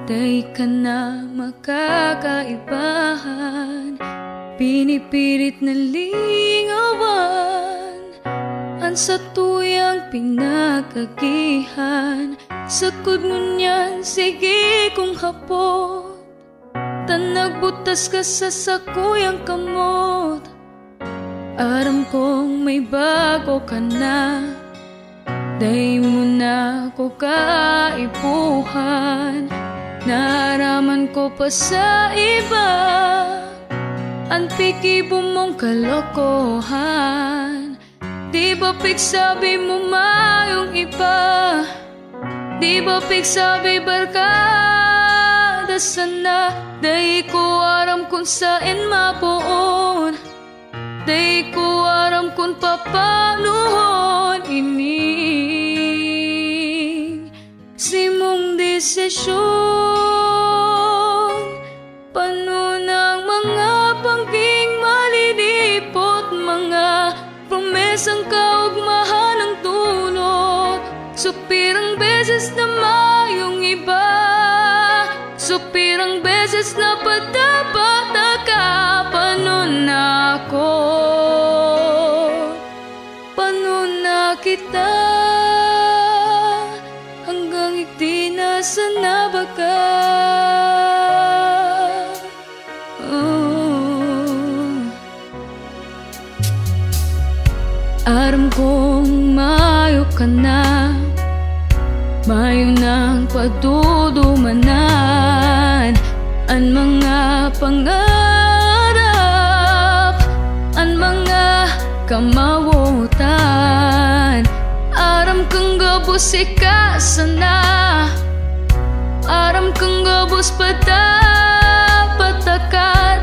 Di ka na makakaibahan, pinipilit na lingawan ang sa tuyang pinagagihan. Sakod mo niyan, sige kung hapot, tanagbutas ka sa sakuyang kamot. Aram kong may bago ka na, di mo na ko kaipuhan. Naaraman ko pa sa iba ang pikibo mong kalokohan. Di ba pigsabi mo mayong iba? Di ba pigsabi barkada sana? Di ko aram kung saan mapuon, di ko aram kung papanuhon ining simong desisyon. Pano ng mga pangging malilipot, mga promesang kaugmahan ng dulot. Supirang beses na mayong iba, supirang beses na patapata ka. Pano na ako, pano na kita, hanggang ikdi na sana ba ka? Aram kong mayo ka na, mayo nang padudumanan ang mga pangarap, ang mga kamawutan. Aram kang gabos ikasa na, aram kang gabos patapataka.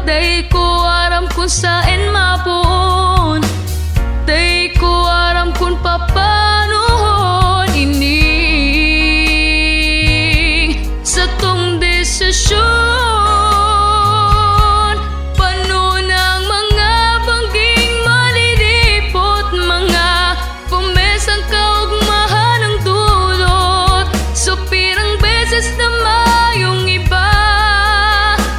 Di ko aram kung saan mapuon, di ko aram kung papanuhon ining sa tong desisyon. Pano ng mga bangging malilipot, mga pumesang kaugmahan ng dulot. Supirang beses na mayong iba,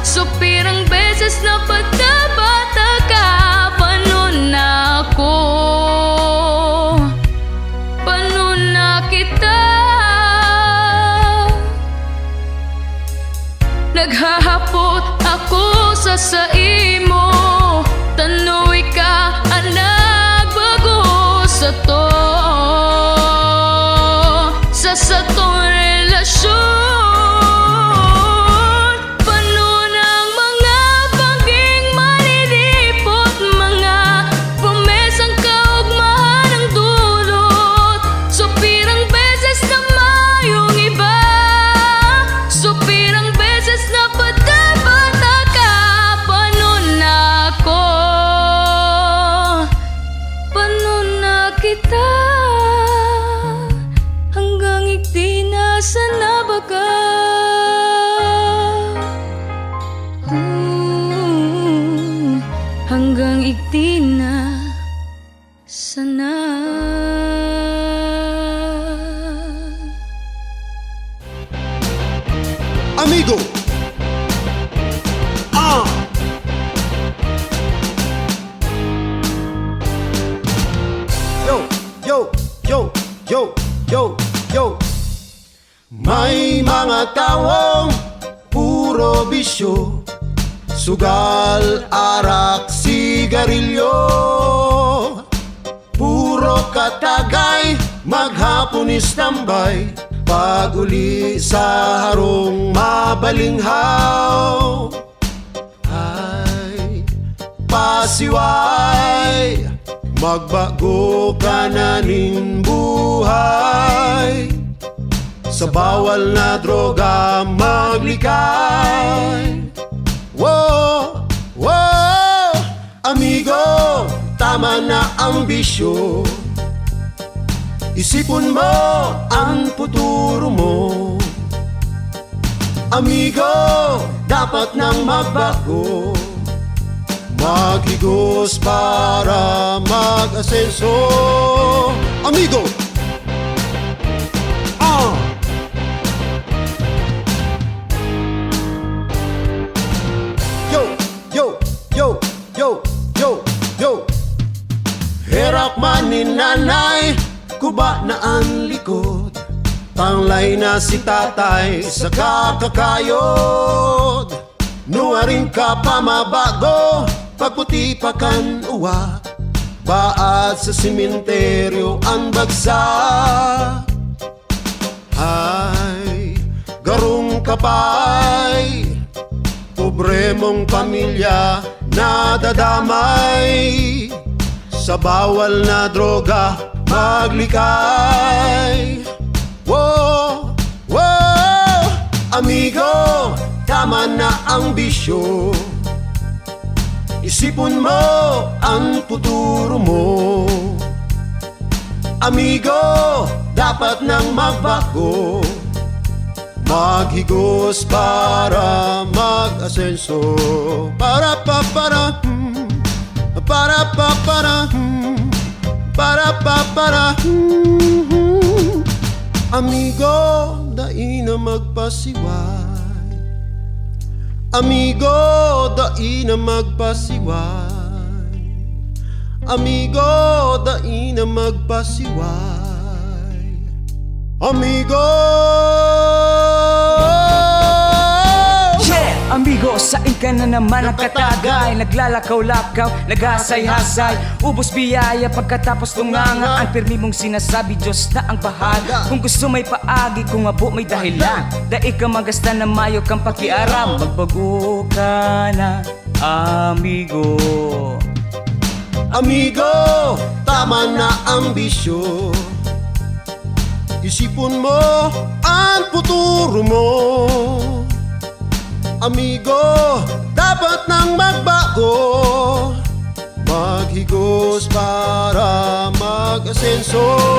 supirang beses na patabata ka. Pano na ako, pano na kita, naghahapot ako sa imo. Tanoy ka ang nagbago sa to, sa tong relasyon. Pano ng mga bangging malilipot, mga promesang kaugmahan ng dulot. Supirang beses na mayong iba, supirang beses na patabata ka. Pano na ako, pano na kita, hanggang ikdi na sana ba ka? Hanggang ikdi na sana. Amigo. Yo, yo, yo, yo, yo, yo. May mga taong puro bisyo, sugal, arak, sigarilyo. Puro katagay, maghapon istambay, pag uli sa harong mabalinghaw. Ay, pasiway, magbago ka na ning buhay. Sa bawal na droga maglikay. Wow, wow, amigo, tama na ang bisyo. Isipon mo ang futuro mo. Amigo, dapat nang magbago, maghigos para mag-asenso. Amigo! nanay, kuba na ang likod. Tanglay na si tatay sa kakakayod. Nuwarin ka pa mabago, pagputi pa kan uwa. Baat sa simenteryo ang bagsak. Ay, garong kapay, pobre mong pamilya nadadamay. Sa bawal na droga maglikay. Wow, wow, amigo, tama na ang bisyo. Isipon mo ang futuro mo. Amigo, dapat nang magbago. Maghigos para mag-asenso. Para pa para para pa para para pa para. Amigo, dai na magpasiway. Amigo, dai na magpasiway. Amigo, dai na magpasiway. Amigo! Amigo, saan ka na naman nakatagay? Naglalakaw-lakaw, naghasay-hasay, ubos biyaya pagkatapos tunganga. Ang pirmi mong sinasabi, Diyos na ang bahala. Kung gusto may paagi, kung abo may dahilan, dai ka magasta na mayo kang pakiaram. Magbago ka na, amigo. Amigo, tama na ang bisyo. Isipon mo ang futuro mo. Amigo, dapat nang magbago. Maghigos para mag-asenso.